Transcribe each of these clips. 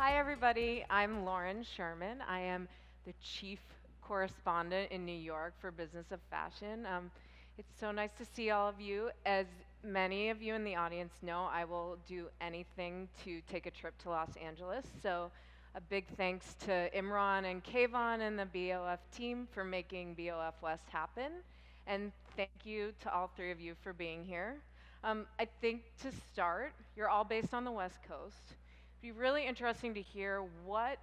Hi, everybody. I'm Lauren Sherman. I am the chief correspondent in New York for Business of Fashion. It's so nice to see all of you. As many of you in the audience know, I will do anything to take a trip to Los Angeles. So a big thanks to Imran and Kayvon and the BoF team for making BoF West happen. And thank you to all three of you for being here. I think to start, you're all based on the West Coast. It'd be really interesting to hear what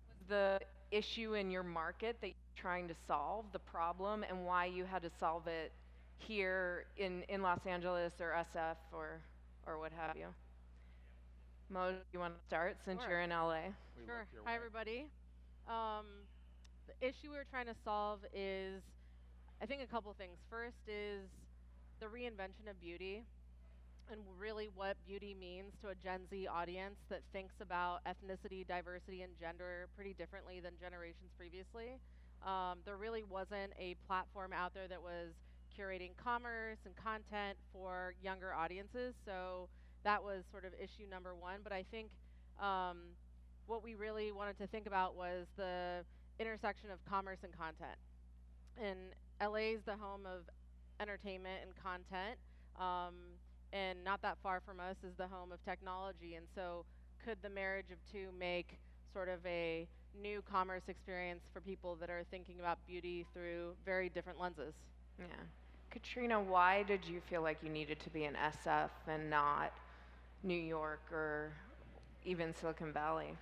was the issue in your market that you're trying to solve, the problem, and why you had to solve it here in Los Angeles or SF or what have you. Mo, you want to start since Sure. you're in LA? Sure. Hi, everybody. Um, the issue we're trying to solve is, I think, a couple things. First is the reinvention of beauty and really what beauty means to a Gen Z audience that thinks about ethnicity, diversity, and gender pretty differently than generations previously. There really wasn't a platform out there that was curating commerce and content for younger audiences. So that was sort of issue number one. But I think what we really wanted to think about was the intersection of commerce and content. And LA is the home of entertainment and content. And not that far from us is the home of technology. And so, could the marriage of two make sort of a new commerce experience for people that are thinking about beauty through very different lenses? Yeah. Katrina, why did you feel like you needed to be in SF and not New York or even Silicon Valley?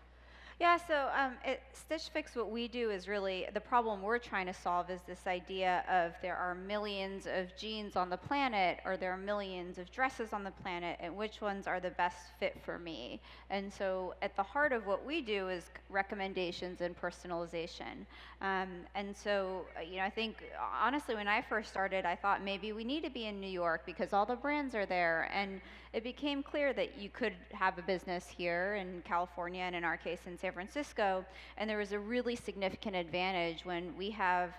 Yeah, so at Stitch Fix, what we do is really the problem we're trying to solve is this idea of there are millions of jeans on the planet, or there are millions of dresses on the planet, and which ones are the best fit for me? And so, at the heart of what we do is recommendations and personalization. And so, I think honestly, when I first started, I thought maybe we need to be in New York because all the brands are there, and it became clear that you could have a business here in California, and in our case in San Francisco, and there was a really significant advantage when we have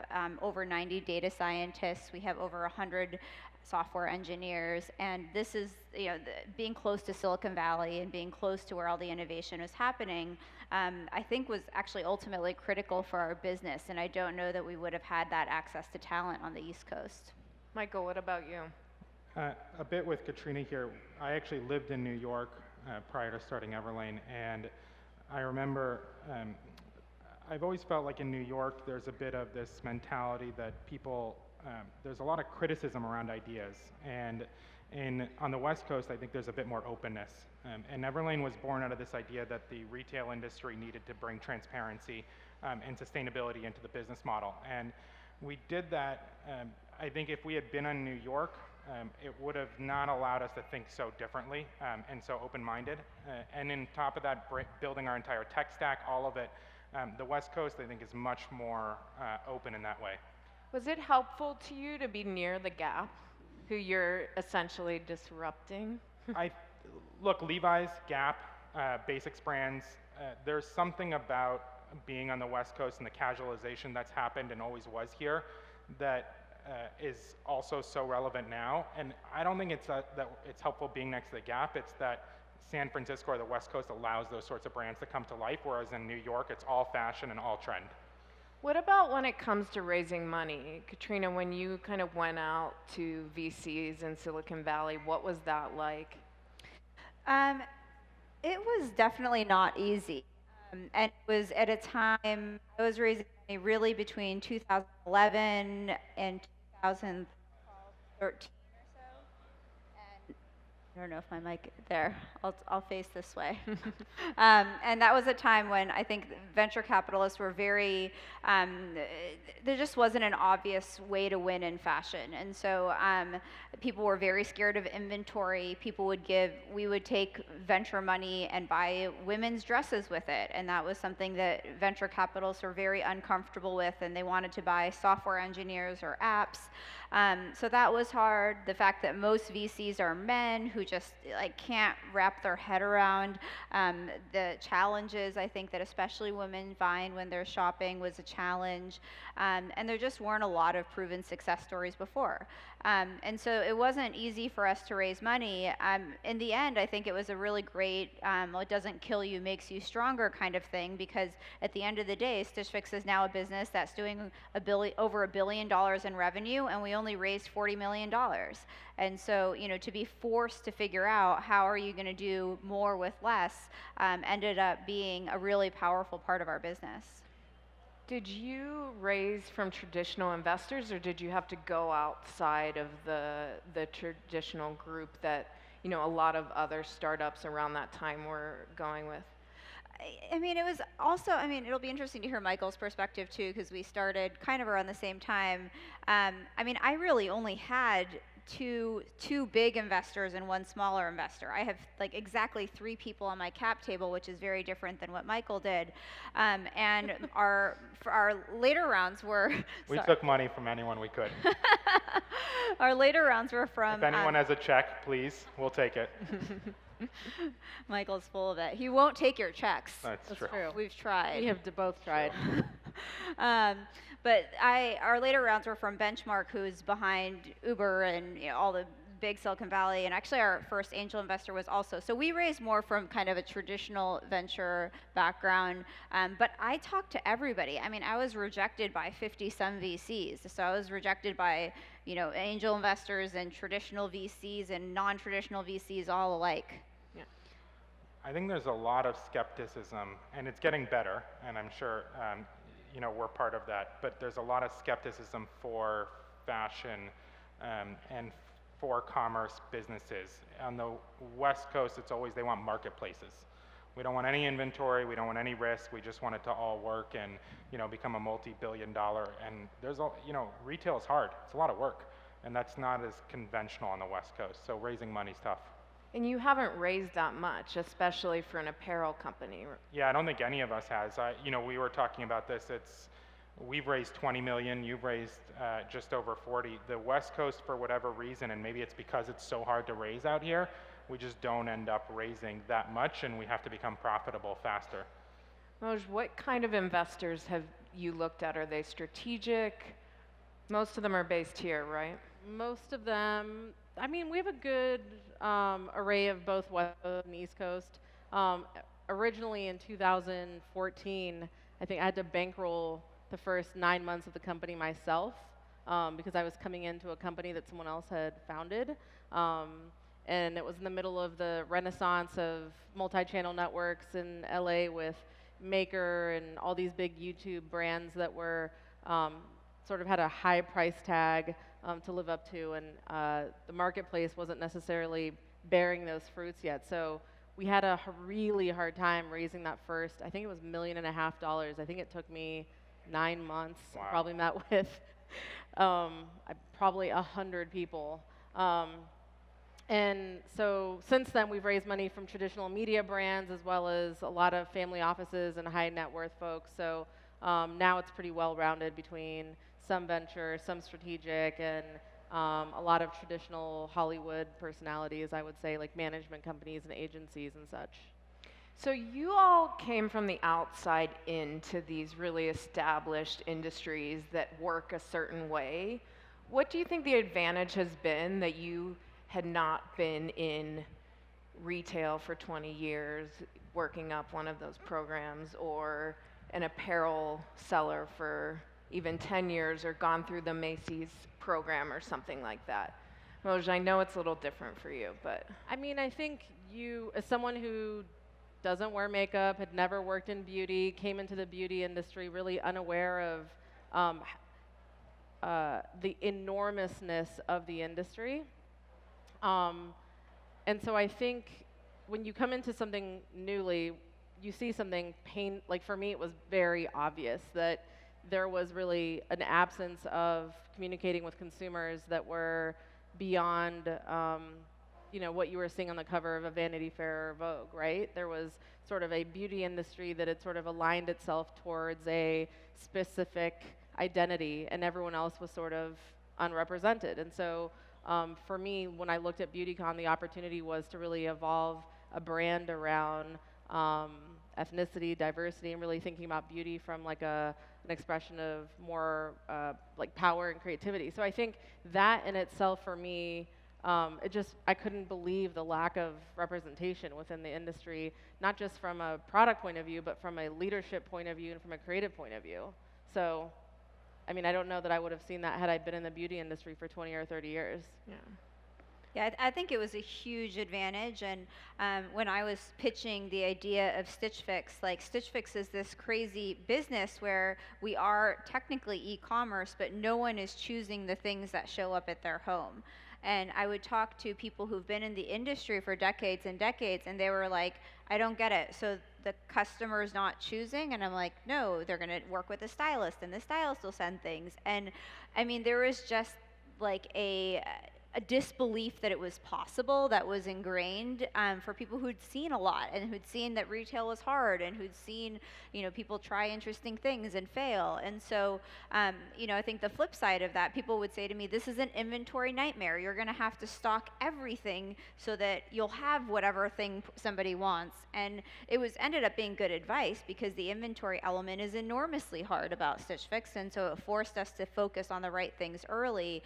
over 90 data scientists, we have over 100 software engineers, and this is, being close to Silicon Valley and being close to where all the innovation is happening, I think was actually ultimately critical for our business, and I don't know that we would have had that access to talent on the East Coast. Michael, what about you? A bit with Katrina here. I actually lived in New York prior to starting Everlane, and I remember I've always felt like in New York there's a bit of this mentality that people, there's a lot of criticism around ideas, and on the West Coast I think there's a bit more openness. And Everlane was born out of this idea that the retail industry needed to bring transparency and sustainability into the business model. And we did that. I think if we had been in New York, it would have not allowed us to think so differently and so open-minded. And on top of that, building our entire tech stack, all of it, the West Coast, I think, is much more open in that way. Was it helpful to you to be near the Gap, who you're essentially disrupting? Look, Levi's, Gap, Basics brands, there's something about being on the West Coast and the casualization that's happened and always was here that is also so relevant now. And I don't think it's that it's helpful being next to the Gap. It's that San Francisco or the West Coast allows those sorts of brands to come to life, whereas in New York, it's all fashion and all trend. What about when it comes to raising money? Katrina, when you kind of went out to VCs in Silicon Valley, what was that like? It was definitely not easy. And it was at a time, I was raising money really between 2011 and 2013 or so. And I don't know if my mic, there, I'll face this way. And that was a time when I think venture capitalists were very, there just wasn't an obvious way to win in fashion. And so people were very scared of inventory. We would take venture money and buy women's dresses with it. And that was something that venture capitalists were very uncomfortable with, and they wanted to buy software engineers or apps. So that was hard. The fact that most VCs are men who just like can't wrap their head around the challenges. I think that especially women find when they're shopping was a challenge, and there just weren't a lot of proven success stories before. And so it wasn't easy for us to raise money. In the end, I think it was a really great, it doesn't kill you, makes you stronger kind of thing, because at the end of the day, Stitch Fix is now a business that's doing over $1 billion in revenue, and we only raised $40 million. And so, you know, to be forced to figure out how are you going to do more with less ended up being a really powerful part of our business. Did you raise from traditional investors, or did you have to go outside of the traditional group that, you know, a lot of other startups around that time were going with? I mean, it was also, I mean, it'll be interesting to hear Michael's perspective too, because we started kind of around the same time. I mean, I really only had two big investors and one smaller investor. I have like exactly 3 people on my cap table, which is very different than what Michael did. And for our later rounds were We took money from anyone we could. our later rounds were from. If anyone has a check, please, we'll take it. Michael's full of it. He won't take your checks. That's true. We've tried. We have both tried. But our later rounds were from Benchmark, who's behind Uber and, you know, all the big Silicon Valley, and actually our first angel investor was also. So we raised more from kind of a traditional venture background, but I talked to everybody. I mean, I was rejected by 50-some VCs. So I was rejected by, you know, angel investors and traditional VCs and non-traditional VCs all alike. I think there's a lot of skepticism, and it's getting better, and I'm sure you know, we're part of that, but there's a lot of skepticism for fashion and for commerce businesses. On the West Coast, it's always they want marketplaces. We don't want any inventory, we don't want any risk, we just want it to all work and, you know, become a multi-billion-dollar, and there's a, you know, retail is hard, it's a lot of work, and that's not as conventional on the West Coast, so raising money's tough. And you haven't raised that much, especially for an apparel company. Yeah, I don't think any of us has. You know, we were talking about this. We've raised 20 million. You've raised just over 40. The West Coast, for whatever reason, and maybe it's because it's so hard to raise out here, we just don't end up raising that much, and we have to become profitable faster. Moj, what kind of investors have you looked at? Are they strategic? Most of them are based here, right? Most of them, I mean, we have a good array of both West Coast and East Coast. Originally in 2014, I think I had to bankroll the first 9 months of the company myself because I was coming into a company that someone else had founded. And it was in the middle of the renaissance of multi-channel networks in LA with Maker and all these big YouTube brands that were sort of had a high price tag to live up to, and the marketplace wasn't necessarily bearing those fruits yet. So we had a really hard time raising that first, I think it was $1.5 million. I think it took me 9 months. Wow. I probably met with probably 100 people. And so since then, we've raised money from traditional media brands as well as a lot of family offices and high net worth folks. So now it's pretty well-rounded between some venture, some strategic, and a lot of traditional Hollywood personalities, I would say, like management companies and agencies and such. So you all came from the outside into these really established industries that work a certain way. What do you think the advantage has been that you had not been in retail for 20 years, working up one of those programs, or an apparel seller for even 10 years, or gone through the Macy's program or something like that? Moj, I know it's a little different for you, but. I mean, I think you, as someone who doesn't wear makeup, had never worked in beauty, came into the beauty industry really unaware of the enormousness of the industry. And so I think when you come into something newly, you see something like for me, it was very obvious that there was really an absence of communicating with consumers that were beyond, you know, what you were seeing on the cover of a Vanity Fair or Vogue, right? There was sort of a beauty industry that had sort of aligned itself towards a specific identity, and everyone else was sort of unrepresented. And so For me, when I looked at Beautycon, the opportunity was to really evolve a brand around ethnicity, diversity, and really thinking about beauty from like an expression of more like power and creativity. So I think that in itself for me, I couldn't believe the lack of representation within the industry, not just from a product point of view, but from a leadership point of view and from a creative point of view. So, I mean, I don't know that I would have seen that had I been in the beauty industry for 20 or 30 years. Yeah. Yeah, I think it was a huge advantage. And when I was pitching the idea of Stitch Fix, like Stitch Fix is this crazy business where we are technically e-commerce, but no one is choosing the things that show up at their home. And I would talk to people who've been in the industry for decades and decades, and they were like, I don't get it. So the customer's not choosing? And I'm like, no, they're going to work with a stylist, and the stylist will send things. And I mean, there was just like a disbelief that it was possible that was ingrained for people who'd seen a lot and who'd seen that retail was hard and who'd seen, you know, people try interesting things and fail. And so, you know, I think the flip side of that, people would say to me, this is an inventory nightmare. You're going to have to stock everything so that you'll have whatever thing somebody wants. And it ended up being good advice because the inventory element is enormously hard about Stitch Fix, and so it forced us to focus on the right things early.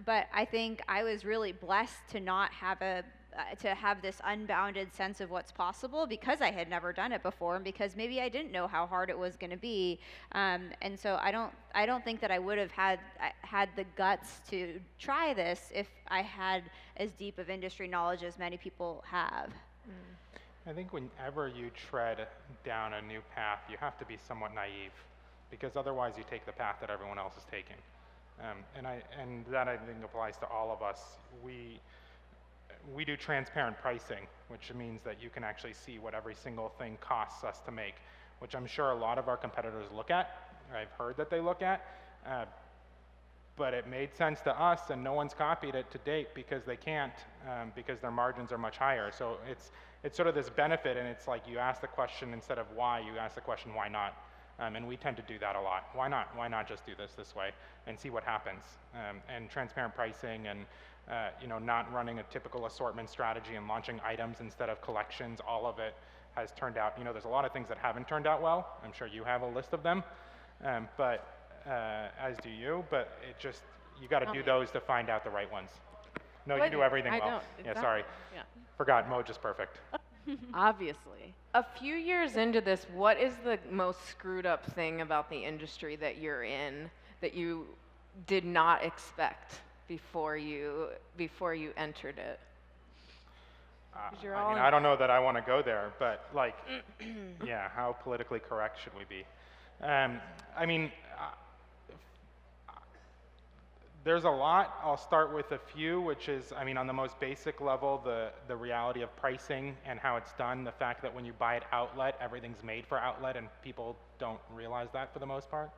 But I think I was really blessed to not have to have this unbounded sense of what's possible because I had never done it before, and because maybe I didn't know how hard it was going to be. And so I don't think that I would have had the guts to try this if I had as deep of industry knowledge as many people have. I think whenever you tread down a new path, you have to be somewhat naive, because otherwise you take the path that everyone else is taking. And that I think applies to all of us. We do transparent pricing, which means that you can actually see what every single thing costs us to make, which I'm sure a lot of our competitors look at. I've heard that they look at, but it made sense to us, and no one's copied it to date because they can't, because their margins are much higher. So it's sort of this benefit, and it's like you ask the question instead of why, you ask the question why not. And we tend to do that a lot. Why not? Why not just do this way and see what happens? And transparent pricing, and you know, not running a typical assortment strategy and launching items instead of collections. All of it has turned out. You know, there's a lot of things that haven't turned out well. I'm sure you have a list of them, but as do you. But it just, you got to do those to find out the right ones. No, you do everything well. I don't. Exactly. Yeah, sorry. Yeah. Forgot. Moj is perfect. Obviously. A few years into this, what is the most screwed up thing about the industry that you're in that you did not expect before you entered it? I don't know that I want to go there, but like, yeah, how politically correct should we be? I mean, there's a lot. I'll start with a few, which is, I mean, on the most basic level, the reality of pricing and how it's done. The fact that when you buy it outlet, everything's made for outlet, and people don't realize that for the most part.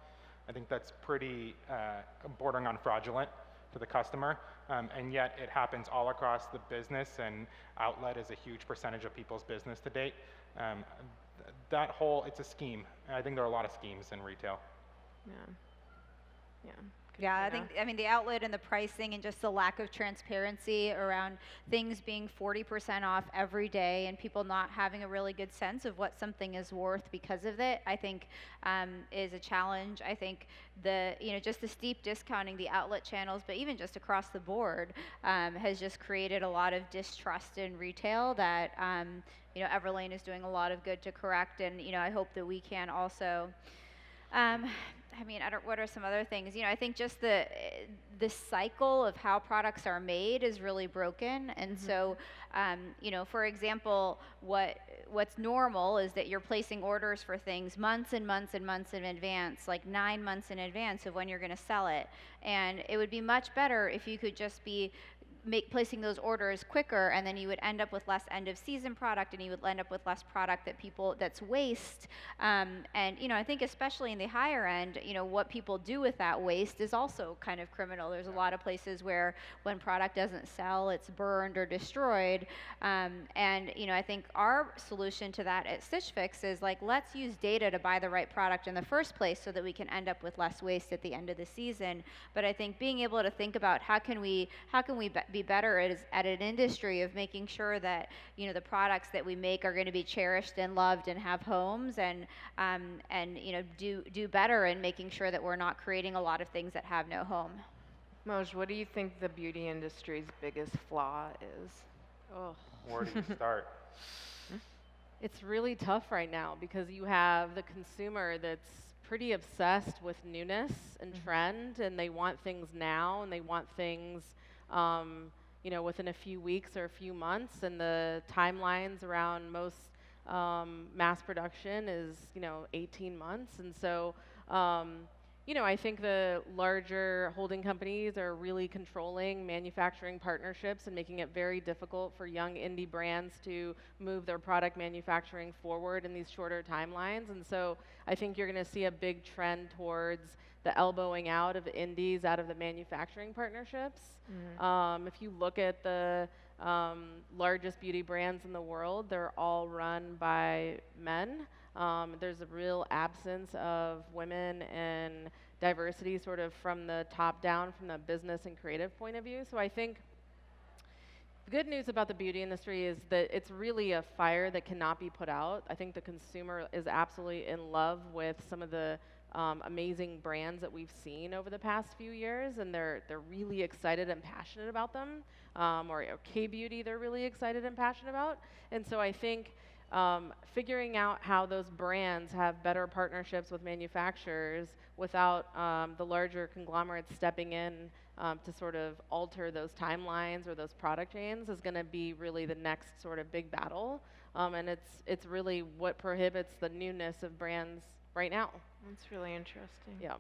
I think that's pretty bordering on fraudulent to the customer, and yet it happens all across the business, and outlet is a huge percentage of people's business to date. That whole, it's a scheme. I think there are a lot of schemes in retail. Yeah. Yeah. Yeah, I mean, the outlet and the pricing and just the lack of transparency around things being 40% off every day and people not having a really good sense of what something is worth because of it, I think is a challenge. I think just the steep discounting, the outlet channels, but even just across the board, has just created a lot of distrust in retail that, Everlane is doing a lot of good to correct, and, I hope that we can also. What are some other things? I think just the cycle of how products are made is really broken. And so, for example, what's normal is that you're placing orders for things months and months and months in advance, like 9 months in advance of when you're going to sell it. And it would be much better if you could just be placing those orders quicker, and then you would end up with less end of season product, and you would end up with less product that's waste. And I think especially in the higher end, what people do with that waste is also kind of criminal. There's a lot of places where when product doesn't sell, it's burned or destroyed. And I think our solution to that at Stitch Fix is like, let's use data to buy the right product in the first place so that we can end up with less waste at the end of the season. But I think being able to think about how can we be better at an industry of making sure that the products that we make are going to be cherished and loved and have homes, and do better in making sure that we're not creating a lot of things that have no home. Moj, what do you think the beauty industry's biggest flaw is? Oh. Where do you start? It's really tough right now because you have the consumer that's pretty obsessed with newness and trend, and they want things now, and they want things within a few weeks or a few months, and the timelines around most mass production is 18 months. And so I think the larger holding companies are really controlling manufacturing partnerships and making it very difficult for young indie brands to move their product manufacturing forward in these shorter timelines. And so I think you're going to see a big trend towards the elbowing out of indies out of the manufacturing partnerships. If you look at the largest beauty brands in the world, they're all run by men. There's a real absence of women and diversity sort of from the top down, from the business and creative point of view. So I think the good news about the beauty industry is that it's really a fire that cannot be put out. I think the consumer is absolutely in love with some of the amazing brands that we've seen over the past few years, and they're really excited and passionate about them. Or K-beauty, they're really excited and passionate about. And so I think figuring out how those brands have better partnerships with manufacturers without the larger conglomerates stepping in to sort of alter those timelines or those product chains is going to be really the next sort of big battle. And it's really what prohibits the newness of brands right now. That's really interesting. Yeah.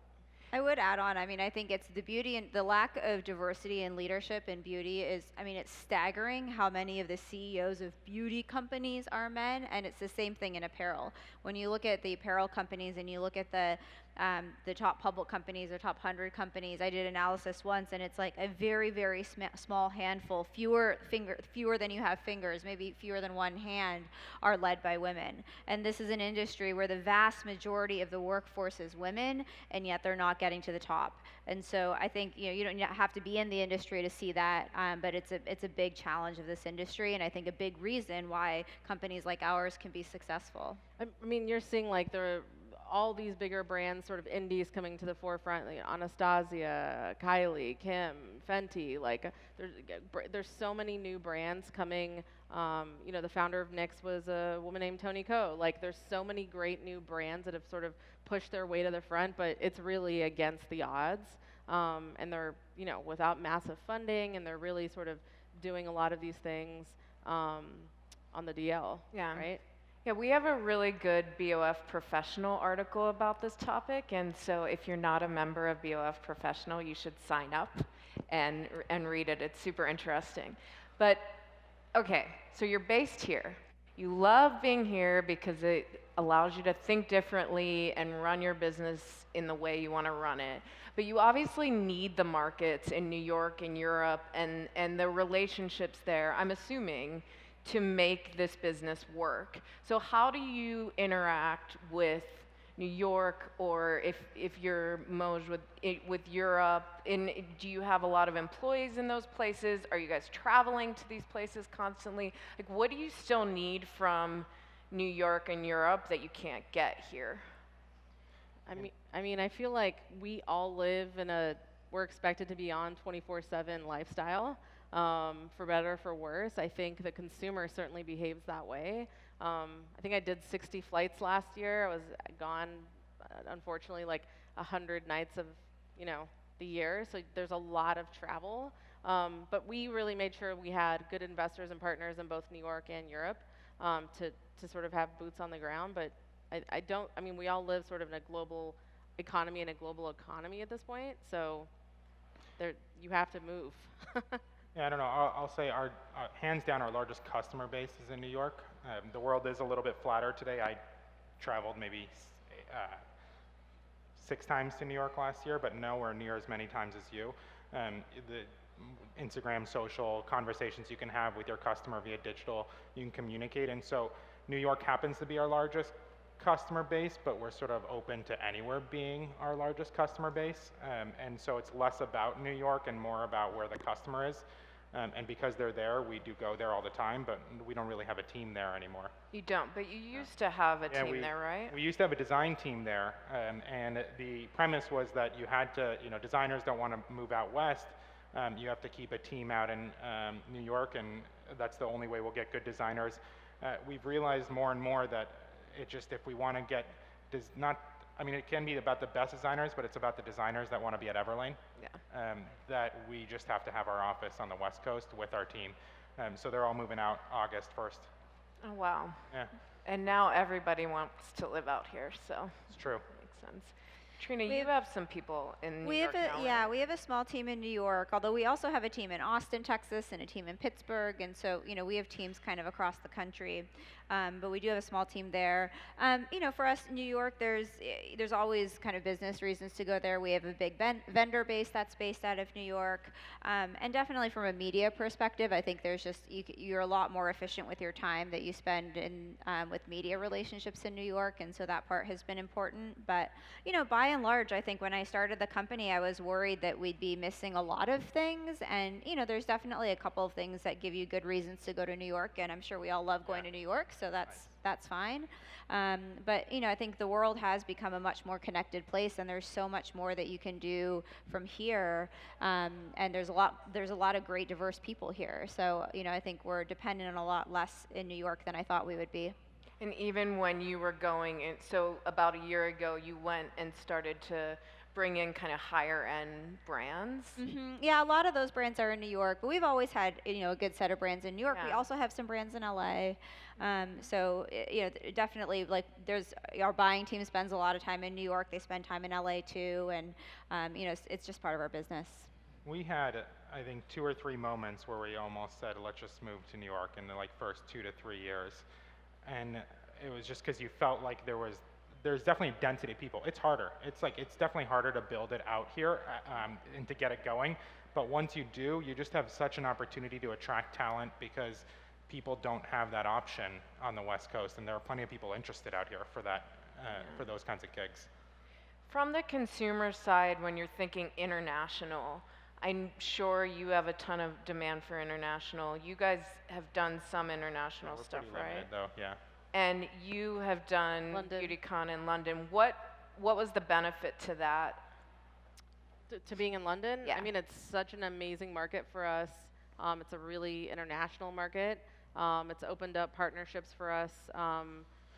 I would add on, I think it's the beauty and the lack of diversity and leadership in beauty is, it's staggering how many of the CEOs of beauty companies are men, and it's the same thing in apparel. When you look at the apparel companies and you look at the top public companies or top 100 companies, I did analysis once, and it's like a very, very small handful, fewer than you have fingers, maybe fewer than one hand, are led by women. And this is an industry where the vast majority of the workforce is women, and yet they're not getting to the top. And so I think you don't have to be in the industry to see that, but it's a big challenge of this industry, and I think a big reason why companies like ours can be successful. I mean, you're seeing like all these bigger brands, sort of indies, coming to the forefront, like Anastasia, Kylie, Kim, Fenty. Like there's so many new brands coming. The founder of NYX was a woman named Toni Ko. Like there's so many great new brands that have sort of pushed their way to the front, but it's really against the odds. And they're without massive funding, and they're really sort of doing a lot of these things on the DL. Yeah. Right. Yeah, we have a really good BoF Professional article about this topic, and so if you're not a member of BoF Professional, you should sign up and read it. It's super interesting. But okay, so you're based here. You love being here because it allows you to think differently and run your business in the way you want to run it. But you obviously need the markets in New York and Europe and the relationships there, I'm assuming, to make this business work. So how do you interact with New York, or if you're Moj with Europe? Do you have a lot of employees in those places? Are you guys traveling to these places constantly? Like, what do you still need from New York and Europe that you can't get here? I mean, I feel like we all live in we're expected to be on 24/7 lifestyle. For better or for worse. I think the consumer certainly behaves that way. I think I did 60 flights last year. I was gone, unfortunately, like 100 nights of, the year. So there's a lot of travel. But we really made sure we had good investors and partners in both New York and Europe to sort of have boots on the ground. But we all live sort of in a global economy and a global economy at this point. So you have to move. Yeah, I don't know. I'll say our hands down our largest customer base is in New York. The world is a little bit flatter today. I traveled maybe 6 times to New York last year, but nowhere near as many times as you. The Instagram, social conversations you can have with your customer via digital, you can communicate. And so New York happens to be our largest customer base, but we're sort of open to anywhere being our largest customer base. And so it's less about New York and more about where the customer is. And because they're there, we do go there all the time, but we don't really have a team there anymore. You don't, but you used to have a team there, right? We used to have a design team there, and the premise was that you had to, designers don't want to move out west. You have to keep a team out in New York, and that's the only way we'll get good designers. We've realized more and more that if we want to get, it can be about the best designers, but it's about the designers that want to be at Everlane. Yeah. That we just have to have our office on the West Coast with our team. So they're all moving out August 1st. Oh, wow. Yeah. And now everybody wants to live out here, so. It's true. Makes sense. Trina, you have some people in New York now, Yeah, right? we have a small team in New York, although we also have a team in Austin, Texas, and a team in Pittsburgh, and so, we have teams kind of across the country, but we do have a small team there. For us in New York, there's always kind of business reasons to go there. We have a big vendor base that's based out of New York, and definitely from a media perspective, I think there's just, you're a lot more efficient with your time that you spend with media relationships in New York, and so that part has been important, but, by and large, I think when I started the company, I was worried that we'd be missing a lot of things, and there's definitely a couple of things that give you good reasons to go to New York, and I'm sure we all love going to New York, so that's fine. But I think the world has become a much more connected place, and there's so much more that you can do from here, and there's a lot of great diverse people here. So I think we're dependent on a lot less in New York than I thought we would be. And even when you were going in, so about a year ago, you went and started to bring in kind of higher end brands. Mm-hmm. Yeah, a lot of those brands are in New York, but we've always had a good set of brands in New York. We Yeah. also have some brands in LA. So definitely, like, our buying team spends a lot of time in New York. They spend time in LA too, and it's just part of our business. We had, I think, 2 or 3 moments where we almost said, let's just move to New York in the first 2 to 3 years. And it was just because you felt like there's definitely density of people. It's harder. It's definitely harder to build it out here and to get it going. But once you do, you just have such an opportunity to attract talent because people don't have that option on the West Coast, and there are plenty of people interested out here for that, for those kinds of gigs. From the consumer side, when you're thinking international, I'm sure you have a ton of demand for international. You guys have done some international We're stuff, pretty right? limited, though, yeah. And you have done London. Beautycon in London. What was the benefit to that? To being in London? Yeah. I mean, it's such an amazing market for us. It's a really international market. It's opened up partnerships for us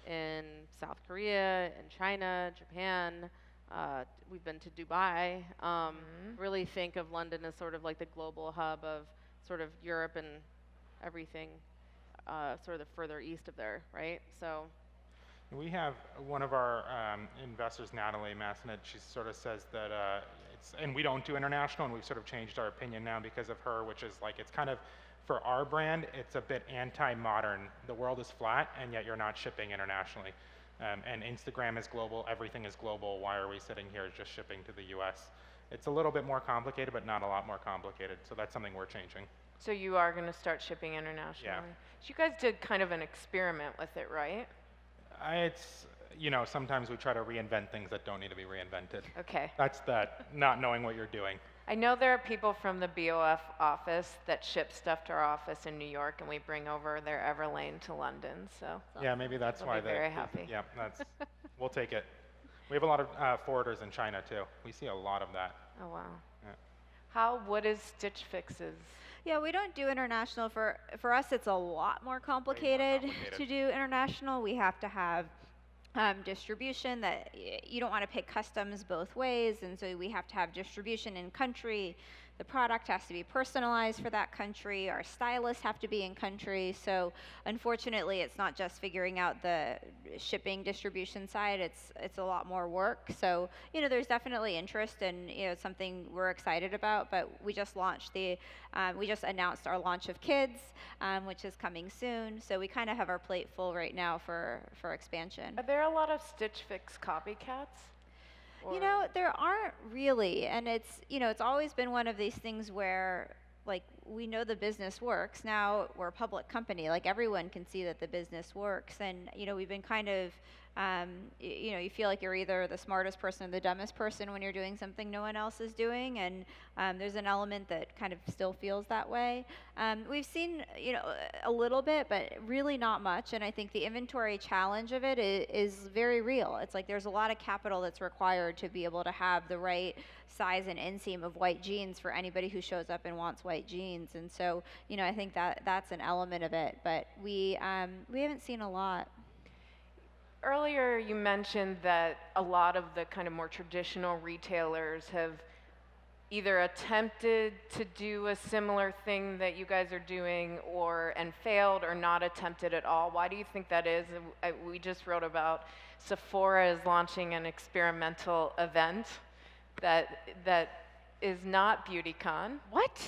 in South Korea, in China, Japan. We've been to Dubai. Really think of London as sort of like the global hub of sort of Europe and everything sort of the further east of there, right? So. We have one of our investors, Natalie Massenet, she sort of says that and we don't do international, and we've sort of changed our opinion now because of her, which is it's kind of, for our brand, it's a bit anti-modern. The world is flat, and yet you're not shipping internationally. And Instagram is global, everything is global. Why are we sitting here just shipping to the US? It's a little bit more complicated, but not a lot more complicated. So that's something we're changing. So you are going to start shipping internationally? Yeah. So you guys did kind of an experiment with it, right? It's, sometimes we try to reinvent things that don't need to be reinvented. Okay. That's that, not knowing what you're doing. I know there are people from the BoF office that ship stuff to our office in New York, and we bring over their Everlane to London. So Yeah, maybe that's they'll why be very happy. Yeah, we'll take it. We have a lot of forwarders in China too. We see a lot of that. Oh wow. Yeah. What is Stitch Fix's? Yeah, we don't do international. For us, it's a lot more complicated to do international. We have to have distribution that you don't want to pay customs both ways, and so we have to have distribution in country the product has to be personalized for that country. Our stylists have to be in country. So unfortunately, it's not just figuring out the shipping distribution side. It's a lot more work. So there's definitely interest, and it's something we're excited about. But we just announced our launch of Kids, which is coming soon. So we kind of have our plate full right now for expansion. Are there a lot of Stitch Fix copycats? There aren't really, and it's always been one of these things where, like, we know the business works. Now we're a public company, like everyone can see that the business works, and we've been kind of, you feel like you're either the smartest person or the dumbest person when you're doing something no one else is doing, and there's an element that kind of still feels that way. We've seen, a little bit, but really not much, and I think the inventory challenge of it is very real. It's like there's a lot of capital that's required to be able to have the right size and inseam of white jeans for anybody who shows up and wants white jeans, and so I think that's an element of it, but we haven't seen a lot. Earlier, you mentioned that a lot of the kind of more traditional retailers have either attempted to do a similar thing that you guys are doing, and failed, or not attempted at all. Why do you think that is? We just wrote about Sephora is launching an experimental event that is not Beautycon. What?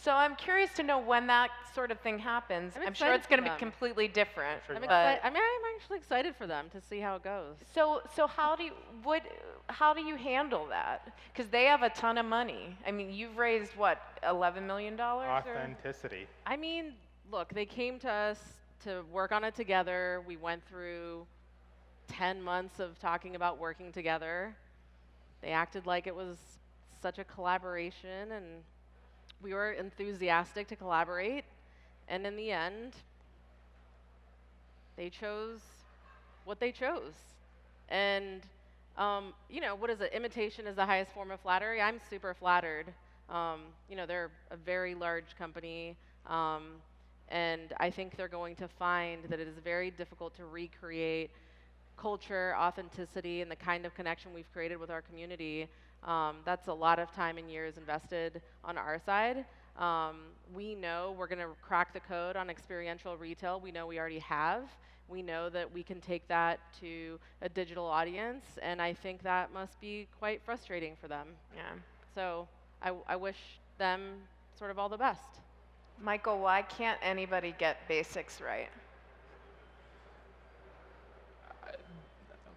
So I'm curious to know when that sort of thing happens. I'm sure it's going to be completely different. I'm but actually excited for them to see how it goes. So how do you handle that? Because they have a ton of money. I mean, you've raised what, $11 million? Authenticity. I mean, look, they came to us to work on it together. We went through 10 months of talking about working together. They acted like it was such a collaboration, and we were enthusiastic to collaborate, and in the end they chose what they chose. And what is it? Imitation is the highest form of flattery. I'm super flattered. They're a very large company, and I think they're going to find that it is very difficult to recreate culture, authenticity, and the kind of connection we've created with our community. That's a lot of time and years invested on our side. We know we're going to crack the code on experiential retail. We know we already have. We know that we can take that to a digital audience, and I think that must be quite frustrating for them. Yeah. So I wish them sort of all the best. Michael, why can't anybody get basics right?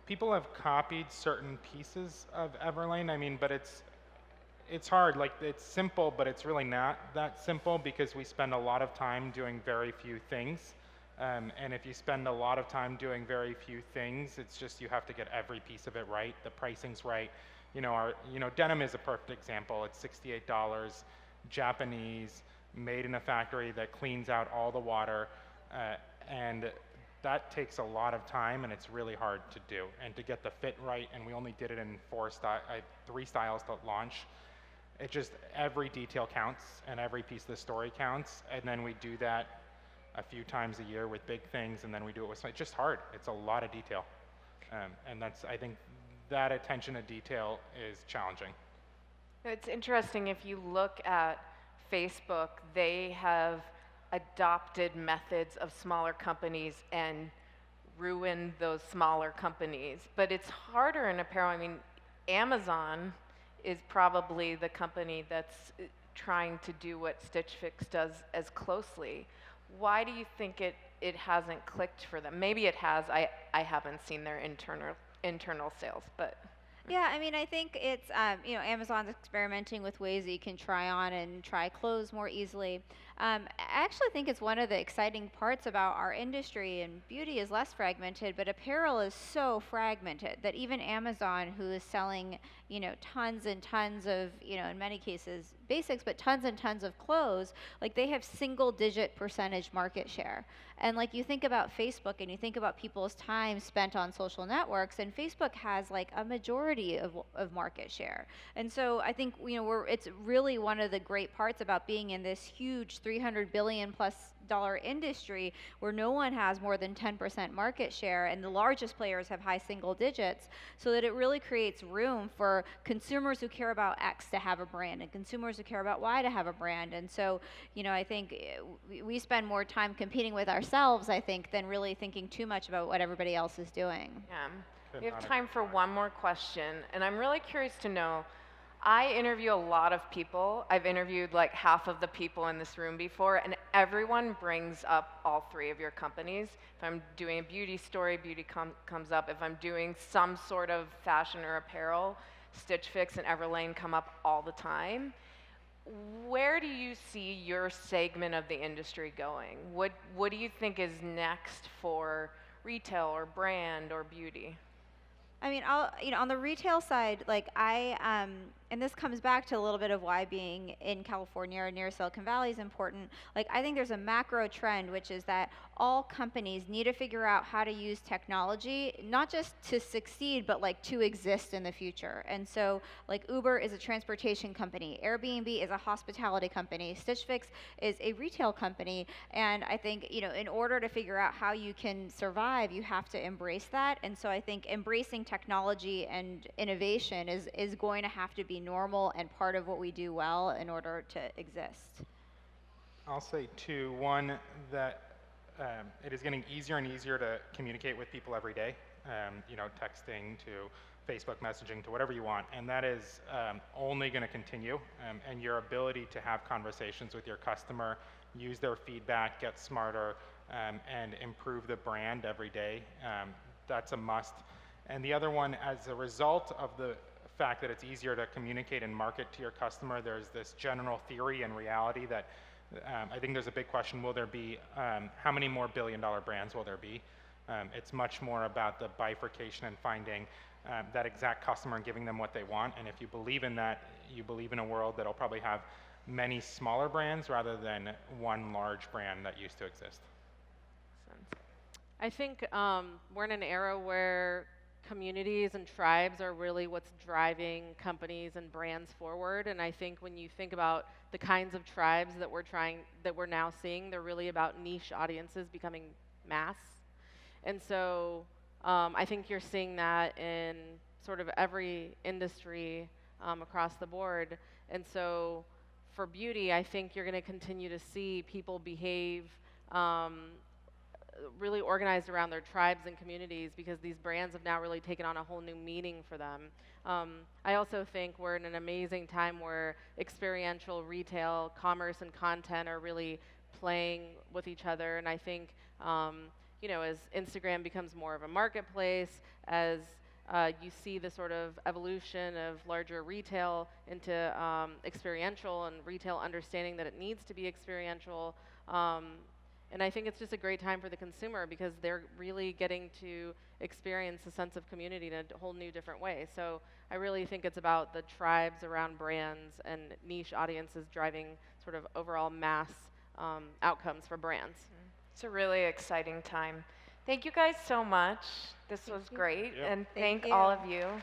People have copied certain pieces of Everlane. I mean, but it's hard. Like, it's simple, but it's really not that simple because we spend a lot of time doing very few things. And if you spend a lot of time doing very few things, it's just you have to get every piece of it right. The pricing's right. Denim is a perfect example. It's $68, Japanese, made in a factory that cleans out all the water, and that takes a lot of time, and it's really hard to do. And to get the fit right, and we only did it in 3 styles to launch. It just, every detail counts, and every piece of the story counts, and then we do that a few times a year with big things, and then we do it with, it's just hard. It's a lot of detail. And I think that attention to detail is challenging. It's interesting, if you look at Facebook, they have adopted methods of smaller companies and ruined those smaller companies. But it's harder in apparel. I mean, Amazon is probably the company that's trying to do what Stitch Fix does as closely. Why do you think it hasn't clicked for them? Maybe it has. I haven't seen their internal sales, but. Yeah, I mean, I think it's, Amazon's experimenting with ways that you can try on and try clothes more easily. I actually think it's one of the exciting parts about our industry, and beauty is less fragmented, but apparel is so fragmented that even Amazon, who is selling, tons and tons of, in many cases, basics, but tons and tons of clothes, like they have single-digit percentage market share. And like you think about Facebook and you think about people's time spent on social networks, and Facebook has like a majority of market share. And so I think it's really one of the great parts about being in this huge $300 billion+ dollar industry where no one has more than 10% market share and the largest players have high single digits, so that it really creates room for consumers who care about X to have a brand and consumers who care about Y to have a brand. And so, you know, I think we spend more time competing with ourselves, I think, than really thinking too much about what everybody else is doing. Yeah. We have time for one more question, and I'm really curious to know, I interview a lot of people. I've interviewed like half of the people in this room before, and everyone brings up all three of your companies. If I'm doing a beauty story, beauty comes up. If I'm doing some sort of fashion or apparel, Stitch Fix and Everlane come up all the time. Where do you see your segment of the industry going? What do you think is next for retail or brand or beauty? I mean, on the retail side, like and this comes back to a little bit of why being in California or near Silicon Valley is important. Like, I think there's a macro trend, which is that all companies need to figure out how to use technology, not just to succeed, but like to exist in the future. And so, like, Uber is a transportation company, Airbnb is a hospitality company, Stitch Fix is a retail company. And I think, you know, in order to figure out how you can survive, you have to embrace that. And so I think embracing technology and innovation is going to have to be normal and part of what we do well in order to exist. I'll say two. One, that it is getting easier and easier to communicate with people every day, you know, texting to Facebook messaging to whatever you want, and that is only going to continue. And your ability to have conversations with your customer, use their feedback, get smarter, and improve the brand every day, that's a must. And the other one, as a result of the fact that it's easier to communicate and market to your customer, there's this general theory and reality that I think there's a big question, will there be, how many more billion-dollar brands will there be? It's much more about the bifurcation and finding that exact customer and giving them what they want. And if you believe in that, you believe in a world that'll probably have many smaller brands rather than one large brand that used to exist. I think we're in an era where communities and tribes are really what's driving companies and brands forward. And I think when you think about the kinds of tribes that we're now seeing, they're really about niche audiences becoming mass. And so I think you're seeing that in sort of every industry across the board. And so for beauty, I think you're going to continue to see people behave really organized around their tribes and communities, because these brands have now really taken on a whole new meaning for them. I also think we're in an amazing time where experiential retail, commerce, and content are really playing with each other. And I think, you know, as Instagram becomes more of a marketplace, as you see the sort of evolution of larger retail into experiential, and retail understanding that it needs to be experiential. And I think it's just a great time for the consumer, because they're really getting to experience a sense of community in a whole new different way. So I really think it's about the tribes around brands and niche audiences driving sort of overall mass outcomes for brands. It's a really exciting time. Thank you guys so much. This was great, Yeah. and Thank thank all you. of you.